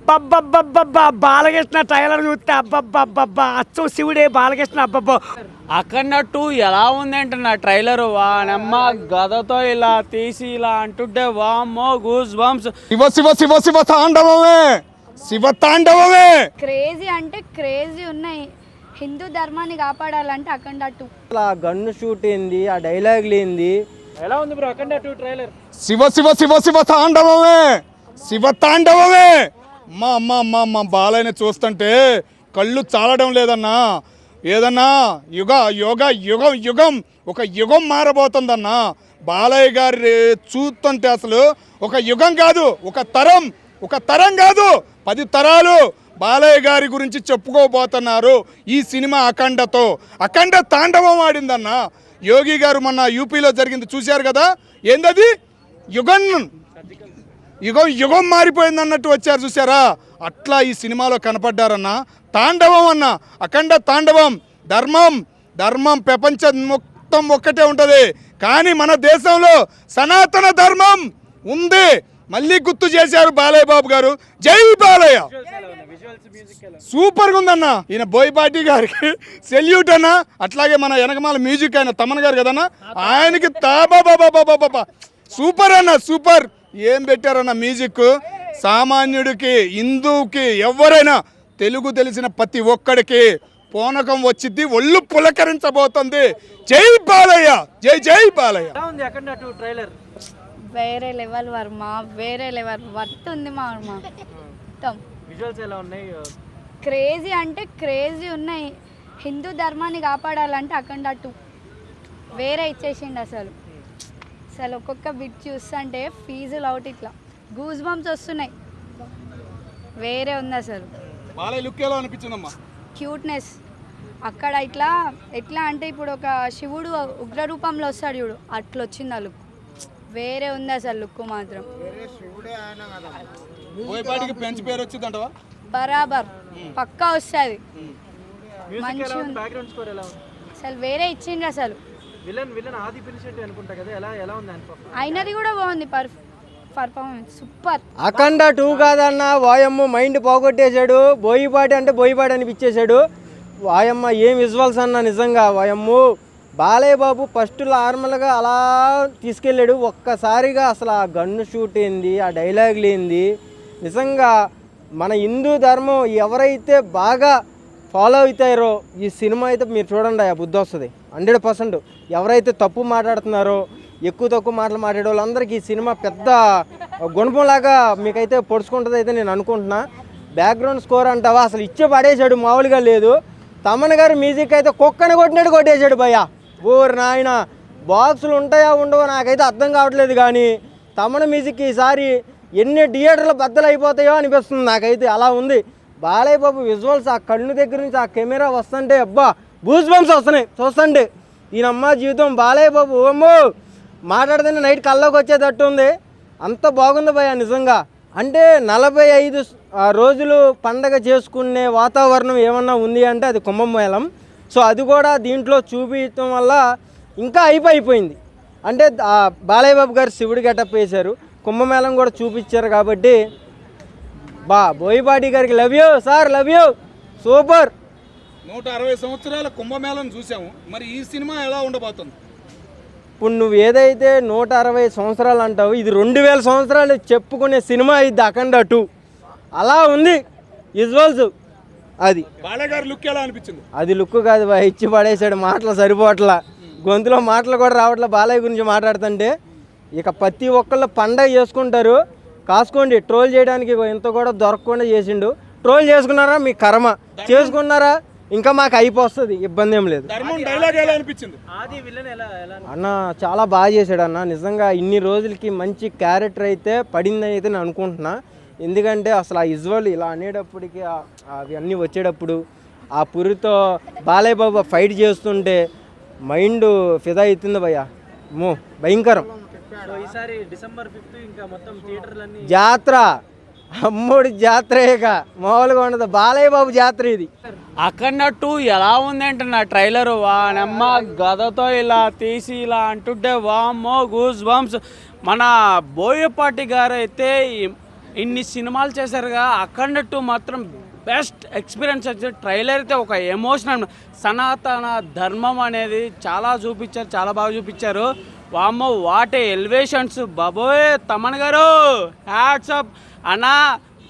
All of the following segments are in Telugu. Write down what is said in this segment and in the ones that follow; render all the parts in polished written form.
అబ్బబ్బబ్బబ్బబ్బా బాలకృష్ణ ట్రైలర్ చూస్తే అబ్బబ్బబ్బబ్బా అచ్చు శివుడే బాలకృష్ణ అబ్బబ్బో. అక్కడట్టు ఎలా ఉంది అంటున్నా ట్రైలర్ వానమ్మ గదతో ఇలా తీసి ఇలా అంటుంటే వామ్మో గూస్ బంప్స్. శివ శివ శివ శివ తాండవమే, శివ తాండవమే. క్రేజీ అంటే క్రేజీ ఉన్నాయి. హిందూ ధర్మాన్ని కాపాడాలంటే అఖండ 2. ఆ గన్ను షూట్ ఏంది, ఆ డైలాగులు ఏంది, ఎలా ఉంది బ్రో అక్కడట్టు ట్రైలర్? శివ శివ శివ శివ తాండవమే, శివ తాండవమే. అమ్మా అమ్మా అమ్మా అమ్మ బాలయ్యని చూస్తుంటే కళ్ళు చాలడం లేదన్నా. ఏదన్నా యుగం ఒక యుగం మారబోతుందన్నా. బాలయ్య గారి చూస్తుంటే అసలు ఒక యుగం కాదు, ఒక తరం కాదు, 10 తరాలు బాలయ్య గారి గురించి చెప్పుకోబోతున్నారు ఈ సినిమా అఖండ తాండవం ఆడిందన్న. యోగి గారు మొన్న యూపీలో జరిగింది చూశారు కదా, ఏందది యుగం మారిపోయింది అన్నట్టు వచ్చారు చూసారా, అట్లా ఈ సినిమాలో కనపడ్డారన్న. తాండవం అన్న, అఖండ తాండవం. ధర్మం ప్రపంచం మొత్తం ఒక్కటే ఉంటుంది, కానీ మన దేశంలో సనాతన ధర్మం ఉంది. మళ్ళీ గుర్తు చేశారు బాలయ్య బాబు గారు. జై బాలయ్య. సూపర్గా ఉందన్న. ఈయన బోయపాటి గారికి సెల్యూట్ అన్న. అట్లాగే మన వెనకమాల మ్యూజిక్ ఆయన తమన్ గారు కదన్న, ఆయనకి బాబా సూపర్ అన్న, సూపర్. ఏం పెట్టారన్న మ్యూజిక్. సామాన్యుడికి, హిందువుకి, ఎవరైనా తెలుగు తెలిసిన ప్రతి ఒక్కడికి పూనకం వచ్చింది, ఒళ్ళు పులకరించబోతుంది. జై బాలయ్య, జై బాలయ్య. వేరే లెవెల్ వర్మ, వేరే లెవెల్ వర్త్ ఉంది మా మొత్తం. విజువల్స్ ఎలా ఉన్నాయి? క్రేజీ అంటే క్రేజీ ఉన్నాయి. హిందూ ధర్మాన్ని కాపాడాలంటే అఖండ 2 వేరే ఇచ్చేసిండు. అసలు ఒక్కొక్క బిట్ చూస్తుంటే ఫీజులు అవుట్, ఇట్లా గూస్ బంప్స్ వస్తున్నాయి. వేరే ఉంది అసలు. బాలయ్య లుక్ ఎలా అనిపించిందమ్మా? క్యూట్నెస్ అక్కడ ఎట్లా అంటే ఇప్పుడు ఒక శివుడు ఉగ్ర రూపంలో వస్తాడు చూడు, అట్లా వచ్చింది ఆ లుక్. వేరే ఉంది అసలు లుక్ మాత్రం. బరాబర్ పక్కా వస్తుంది. అసలు వేరే ఇచ్చిండ్రు అసలు. అయినది కూడా బాగుంది, పర్ఫార్మెన్స్ సూపర్. అఖండ 2 కాదన్న, వాయమ్మ మైండ్ పోగొట్టేశాడు. బోయిపాటి అంటే బోయిపాటి అనిపించేశాడు. వాయమ్మ ఏం విజువల్స్ అన్న, నిజంగా వాయమ్మ. బాలయ్య బాబు ఫస్ట్ నార్మల్గా అలా తీసుకెళ్ళాడు, ఒక్కసారిగా అసలు ఆ గన్ను షూట్ ఏంది, ఆ డైలాగులు ఏంది. నిజంగా మన హిందూ ధర్మం ఎవరైతే బాగా ఫాలో అవుతారో ఈ సినిమా అయితే మీరు చూడండి, ఆ బుద్ధి వస్తుంది 100%. ఎవరైతే తప్పు మాట్లాడుతున్నారో, ఎక్కువ తక్కువ మాటలు మాట్లాడే వాళ్ళందరికీ ఈ సినిమా పెద్ద గుణపంలాగా మీకైతే పొడుచుకుంటుంది అయితే నేను అనుకుంటున్నా. బ్యాక్గ్రౌండ్ స్కోర్ అంటావా, అసలు ఇచ్చే పడేశాడు, మామూలుగా లేదు. తమన్ గారు మ్యూజిక్ అయితే కుక్కని కొట్టినట్టు కొట్టేశాడు భయ్య. ఓరు నాయన, బాక్సులు ఉంటాయా ఉండవో నాకైతే అర్థం కావట్లేదు, కానీ తమన్ మ్యూజిక్ ఈసారి ఎన్ని థియేటర్లు బద్దలు అయిపోతాయో అనిపిస్తుంది నాకైతే, అలా ఉంది. బాలయ్య బాబు విజువల్స్, ఆ కళ్ళు దగ్గర నుంచి ఆ కెమెరా వస్తుంటే అబ్బా గూస్ బంప్స్ వస్తున్నాయి చూస్తుంటే. ఈయనమ్మ జీవితం బాలయ్య బాబు అమ్మో మాట్లాడితేనే నైట్ కల్లోకి వచ్చేటట్టు ఉంది. అంత బాగుంది భయ్య నిజంగా. అంటే 45 రోజులు పండగ చేసుకునే వాతావరణం ఏమన్నా ఉంది అంటే అది కుంభమేళం. సో అది కూడా దీంట్లో చూపించడం వల్ల ఇంకా అయిపోయింది. అంటే బాలయ్య బాబు గారు శివుడి గెటప్ వేశారు, కుంభమేళం కూడా చూపించారు కాబట్టి బోయపాటి గారికి love you sir, love you, super. 160 సంవత్సరాల కుంభమేళం చూసాము, మరి ఈ సినిమా ఎలా ఉండబోతుంది? ఇప్పుడు నువ్వు ఏదైతే 160 సంవత్సరాలు అంటావు, ఇది 2000 సంవత్సరాలు చెప్పుకునే సినిమా ఇది అఖండ 2. అలా ఉంది విజువల్స్. అది బాలయ్య గారి లుక్ ఎలా అనిపించింది? అది లుక్ కాదు బాయ్, ఇచ్చి పడేసాడు. మాటలు సరిపోవట్లా, గొంతులో మాటలు కూడా రావట్లే బాలయ్య గురించి మాట్లాడుతుంటే. ఇక ప్రతి ఒక్కళ్ళు పండగ చేసుకుంటారు, కాసుకోండి. ట్రోల్ చేయడానికి ఇంత కూడా దొరకకుండా చేసిండు. ట్రోల్ చేసుకున్నారా మీ కర్మ, చేసుకున్నారా ఇంకా మాకు అయిపోతుంది, ఇబ్బంది ఏం లేదు. అన్న చాలా బాగా చేశాడు అన్న, నిజంగా ఇన్ని రోజులకి మంచి క్యారెక్టర్ అయితే పడిందని అయితే నేను అనుకుంటున్నా. ఎందుకంటే అసలు ఆ విజువల్ ఇలా అనేటప్పటికి అవి అన్నీ వచ్చేటప్పుడు ఆ పురితో బాలయ్య బాబు ఫైట్ చేస్తుంటే మైండ్ ఫిదా అవుతుంది భయ్య. మో భయంకరం. జాత్ర, అమ్మోడి జాత్రేగా మామూలుగా ఉండదు. బాలయ్య బాబు జాత్ర ఇది. అక్కడట్టు ఎలా ఉంది అంటున్నా ట్రైలర్ వానమ్మ గదతో ఇలా తీసి ఇలా అంటుంటే వామ్మో గూస్ బంప్స్. మన బోయపాటి గారు అయితే ఇన్ని సినిమాలు చేశారుగా అఖండ 2 మాత్రం బెస్ట్ ఎక్స్పీరియన్స్ వచ్చి ట్రైలర్ అయితే ఒక ఎమోషనల్ సనాతన ధర్మం అనేది చాలా చూపించారు, చాలా బాగా చూపించారు. వామ్మో వాటే ఎలివేషన్స్ బాబోయ్. తమన్ గారు హ్యాట్సప్ అన్నా.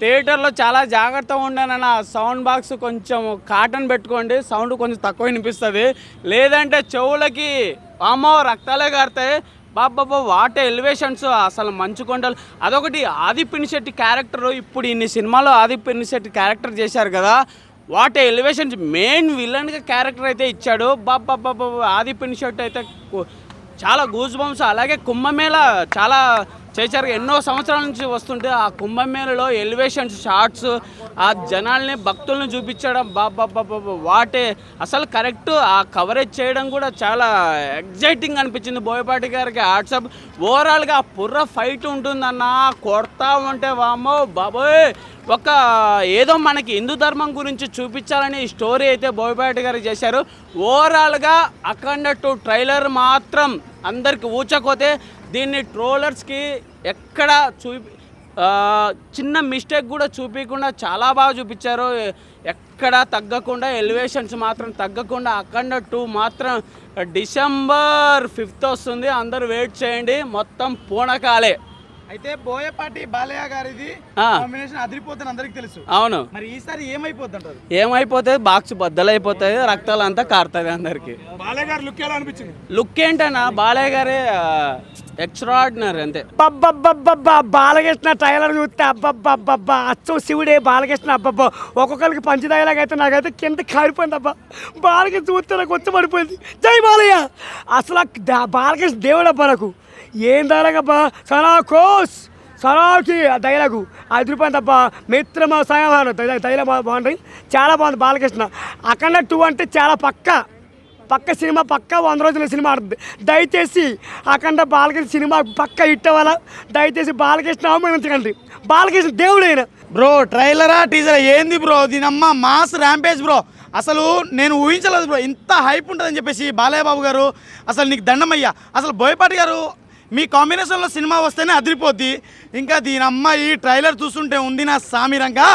థియేటర్లో చాలా జాగ్రత్తగా ఉండానన్న. సౌండ్ బాక్స్ కొంచెం కాటన్ పెట్టుకోండి, సౌండ్ కొంచెం తక్కువ వినిపిస్తుంది, లేదంటే చెవులకి వామ్మో రక్తాలే కారుతాయి. బాబా వాటే ఎలివేషన్స్ అసలు మంచు కొండలు. అదొకటి ఆది పినిశెట్టి క్యారెక్టర్, ఇప్పుడు ఇన్ని సినిమాలో ఆది పినిశెట్టి క్యారెక్టర్ చేశారు కదా, వాటే ఎలివేషన్స్ మెయిన్ విలన్గా క్యారెక్టర్ అయితే ఇచ్చాడు. బాబా ఆది పినిశెట్టి అయితే చాలా గూజ్ బంప్స్. అలాగే కుంభమేళ చాలా చేశారు, ఎన్నో సంవత్సరాల నుంచి వస్తుంటే ఆ కుంభమేళలో ఎలివేషన్స్ షార్ట్స్, ఆ జనాల్ని భక్తుల్ని చూపించడం బాబా వాటే అసలు కరెక్ట్. ఆ కవరేజ్ చేయడం కూడా చాలా ఎగ్జైటింగ్ అనిపించింది బోయపాటి గారికి. వాట్సాప్ ఓవరాల్గా ఆ పుర్ర ఫైట్ ఉంటుందన్న, కొడతా ఉంటే వామ్మో బాబోయ్. ఒక ఏదో మనకి హిందూ ధర్మం గురించి చూపించాలని ఈ స్టోరీ అయితే బోయపాటి గారు చేశారు. ఓవరాల్గా అఖండ 2 ట్రైలర్ మాత్రం అందరికి ఊచకోతే. దీన్ని ట్రోలర్స్కి ఎక్కడ చిన్న మిస్టేక్ కూడా చూపించకుండా చాలా బాగా చూపించారు. ఎక్కడ తగ్గకుండా ఎలివేషన్స్ మాత్రం తగ్గకుండా అఖండ 2 మాత్రం December 5th వస్తుంది. అందరూ వెయిట్ చేయండి, మొత్తం పూనకాలే. అయితే బోయపాటి బాలయ్య గారిది కాంబినేషన్ అదిరిపోతుంది అందరికి తెలుసు. అవును, మరి ఈసారి ఏమైపోతుంటారు? ఏమైపోతుంది, బాక్స్ బద్దలైపోతుంది, రక్తాలు అంతా కారుతుంది అందరికి. బాలయ్య గారి లుక్ ఎలా అనిపించింది? లుక్ ఏంటన్నా బాలయ్య గారే ఎక్స్ట్రాడినరీ అంతే. అబ్బబ్బబ్బబ్బా బాలకృష్ణ ట్రైలర్ చూస్తే అబ్బబ్బబ్బబ్బా అచ్చం శివుడే బాలకృష్ణ. అబ్బబ్బా ఒక్కొక్కరికి పంచి డైలాగ్ అయితే నాకైతే కింద కారిపోయింది. అబ్బా బాలకృష్ణ చూస్తే నాకు వచ్చి పడిపోయింది. జై బాలయ్య. అసలు బాలకృష్ణ దేవుడు అబ్బా. నాకు ఏం డైలాగ్ అబ్బా, సనాకి ఆ డైలాగు అదిరిపోయింది అబ్బా. మిత్రమ సాయం డైలాగ్ బాగుంటుంది, చాలా బాగుంది బాలకృష్ణ. అఖండ 2 అంటే చాలా పక్క సినిమా, పక్క 100 రోజుల సినిమా ఆడుతుంది. దయచేసి అఖండ బాలకృష్ణ సినిమా పక్క హిట్ అవ్వాలా, దయచేసి బాలకృష్ణ అవమానించకండి. బాలకృష్ణ దేవుడైన. బ్రో ట్రైలరా టీజరా ఏంది బ్రో, దీనమ్మ మాస్ ర్యాంపేజ్ బ్రో. అసలు నేను ఊహించలేదు బ్రో ఇంత హైప్ ఉంటుందని చెప్పేసి. బాలయ్య బాబు గారు అసలు నీకు దండమయ్యా. అసలు బోయపాటి గారు మీ కాంబినేషన్లో సినిమా వస్తేనే అదిరిపోద్ది. ఇంకా దీనమ్మ ఈ ట్రైలర్ చూస్తుంటే ఉంది నా సామిరంగా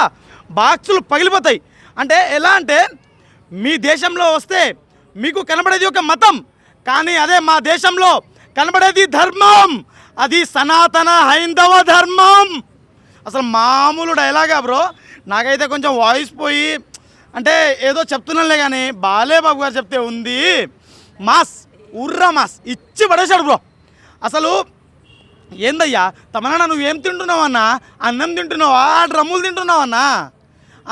బాక్సులు పగిలిపోతాయి. అంటే ఎలా అంటే మీ దేశంలో వస్తే మీకు కనబడేది ఒక మతం, కానీ అదే మా దేశంలో కనబడేది ధర్మం, అది సనాతన హైందవ ధర్మం. అసలు మామూలు డైలాగా బ్రో. నాకైతే కొంచెం వాయిస్ పోయి అంటే ఏదో చెప్తున్నానులే, కానీ బాలయ్య బాబు గారు చెప్తే ఉంది మాస్, ఉర్రా మాస్ ఇచ్చి పడేశాడు బ్రో. అసలు ఏందయ్యా తమన్నా, నువ్వేం తింటున్నావన్నా? అన్నం తింటున్నావా, డ్రమ్ములు తింటున్నావన్నా?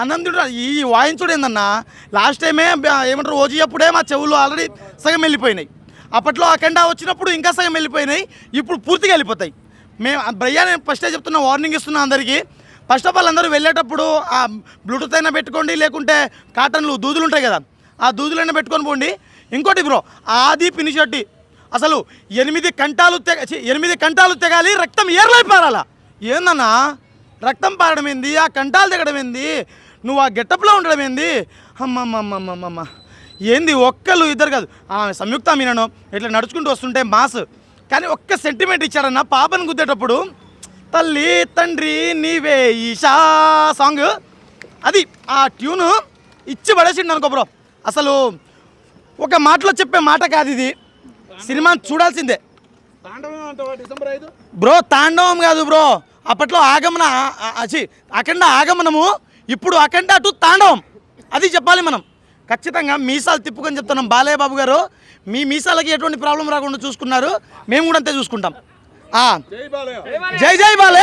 అన్నం తింటున్నా. ఈ వాయించుడు ఏందన్నా, లాస్ట్ టైమే ఏమంటారు ఓజీ అప్పుడే మా చెవులు ఆల్రెడీ సగం వెళ్ళిపోయినాయి. అప్పట్లో అఖండ వచ్చినప్పుడు ఇంకా సగం వెళ్ళిపోయినాయి, ఇప్పుడు పూర్తిగా వెళ్ళిపోతాయి. భయ్యా నేను ఫస్టే చెప్తున్నా, వార్నింగ్ ఇస్తున్నా అందరికీ. ఫస్ట్ ఆఫ్ ఆల్ అందరూ వెళ్ళేటప్పుడు ఆ బ్లూటూత్ అయినా పెట్టుకోండి, లేకుంటే కాటన్లు దూదులు ఉంటాయి కదా, ఆ దూదులైనా పెట్టుకొని పోండి. ఇంకోటి బ్రో, ఆది పినిశెట్టి అసలు 8 కంటాలు తెగాలి, రక్తం ఏర్లై పారాలా. ఏందన్నా రక్తం పారడం ఏంది, ఆ కంటాలు తెగడం ఏంది, నువ్వు ఆ గెటప్లో ఉండడం ఏంది? అమ్మమ్మమ్మమ్మమ్మ ఏంది, ఒక్కళ్ళు ఇద్దరు కాదు, సంయుక్త మీనను ఇట్లా నడుచుకుంటూ వస్తుంటే మాస్. కానీ ఒక్క సెంటిమెంట్ ఇచ్చాడన్న పాపను గుద్దేటప్పుడు, తల్లి తండ్రి నీవే ఈశా సాంగ్, అది ఆ ట్యూను ఇచ్చి పడేసిండు అనుకో బ్రో. అసలు ఒక మాటలో చెప్పే మాట కాదు ఇది, సినిమా చూడాల్సిందే బ్రో. తాండవం కాదు బ్రో, అప్పట్లో ఆగమన అఖండ ఆగమనము, ఇప్పుడు అఖండ 2 తాండవం, అది చెప్పాలి మనం. ఖచ్చితంగా మీసాలు తిప్పుకొని చెప్తున్నాం. బాలయ్య బాబు గారు మీ మీసాలకి ఎటువంటి ప్రాబ్లం రాకుండా చూసుకున్నారు, మేము కూడా అంతే చూసుకుంటాం. జై జై బాలయ్య.